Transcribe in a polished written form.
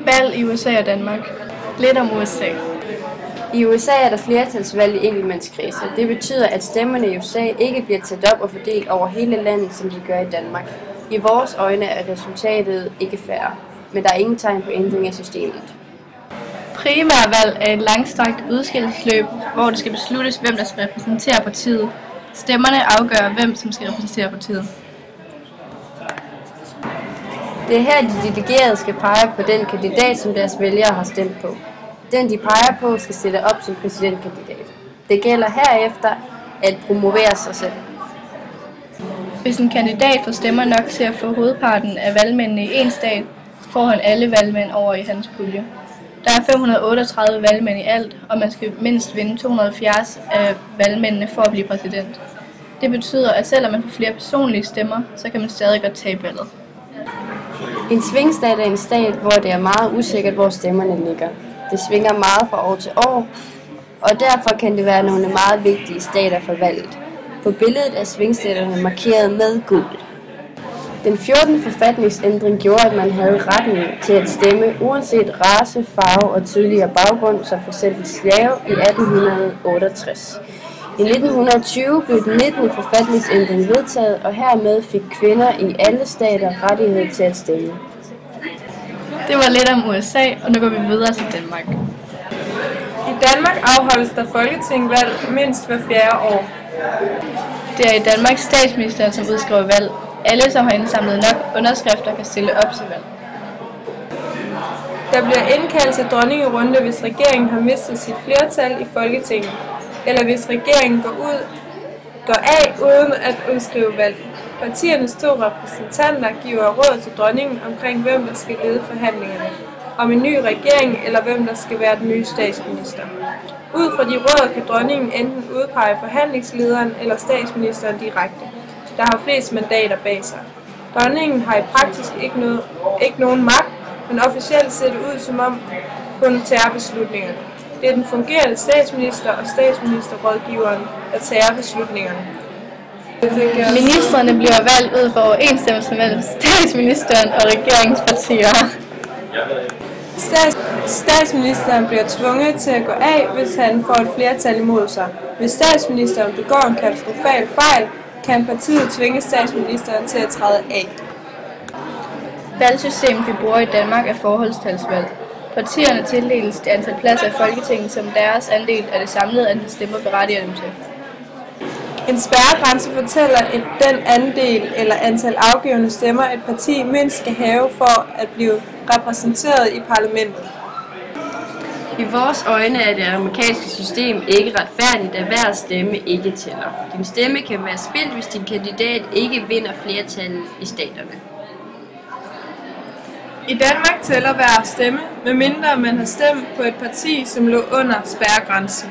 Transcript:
Valg i USA og Danmark. Lidt om USA. I USA er der flertalsvalg i enkeltmandskredse. Det betyder, at stemmerne i USA ikke bliver taget op og fordelt over hele landet, som de gør i Danmark. I vores øjne er resultatet ikke fair, men der er ingen tegn på ændring af systemet. Primærvalg er et langstrakt udskillelsesløb, hvor det skal besluttes, hvem der skal repræsentere partiet. Stemmerne afgør, hvem som skal repræsentere partiet. Det er her, de delegerede skal pege på den kandidat, som deres vælgere har stemt på. Den, de peger på, skal stille op som præsidentkandidat. Det gælder herefter at promovere sig selv. Hvis en kandidat får stemmer nok til at få hovedparten af valgmændene i en stat, får han alle valgmænd over i hans pulje. Der er 538 valgmænd i alt, og man skal mindst vinde 270 af valgmændene for at blive præsident. Det betyder, at selvom man får flere personlige stemmer, så kan man stadig godt tabe valget. En svingstat er en stat, hvor det er meget usikkert, hvor stemmerne ligger. Det svinger meget fra år til år, og derfor kan det være nogle meget vigtige stater for valget. På billedet er svingstaterne markeret med gul. Den 14. forfatningsændring gjorde, at man havde retten til at stemme uanset race, farve og tidligere baggrund, som f.eks. slave i 1868. I 1920 blev den 19. forfatningsændring vedtaget, og hermed fik kvinder i alle stater rettighed til at stemme. Det var lidt om USA, og nu går vi videre til Danmark. I Danmark afholdes der folketingsvalg mindst hver 4. år. Det er i Danmark statsministeren, som udskriver valg. Alle, som har indsamlet nok underskrifter, kan stille op til valg. Der bliver indkaldt til dronningerunde, hvis regeringen har mistet sit flertal i Folketinget, eller hvis regeringen går af uden at udskrive valg. Partiernes 2 repræsentanter giver råd til dronningen omkring, hvem der skal lede forhandlingerne, om en ny regering eller hvem der skal være den nye statsminister. Ud fra de råd kan dronningen enten udpege forhandlingslederen eller statsministeren direkte, der har flest mandater bag sig. Dronningen har i praktisk ikke nogen magt, men officielt ser det ud som om hun tager beslutningerne. Det er den fungerende statsminister og statsministerrådgiveren, der tager beslutningerne. Ministrene bliver valgt ud fra overensstemmelse mellem statsministeren og regeringspartier. Statsministeren bliver tvunget til at gå af, hvis han får et flertal imod sig. Hvis statsministeren begår en katastrofal fejl, kan partiet tvinge statsministeren til at træde af. Valgsystemet, vi bruger i Danmark, er forholdstalsvalg. Partierne tildeles det antal pladser i Folketinget, som deres andel af det samlede antal stemmer berettiger dem til. En spærregrænse fortæller den andel eller antal afgivende stemmer, et parti mindst skal have for at blive repræsenteret i parlamentet. I vores øjne er det amerikanske system ikke retfærdigt, at hver stemme ikke tæller. Din stemme kan være spildt, hvis din kandidat ikke vinder flertallet i staterne. I Danmark tæller hver stemme, medmindre man har stemt på et parti, som lå under spærregrænsen.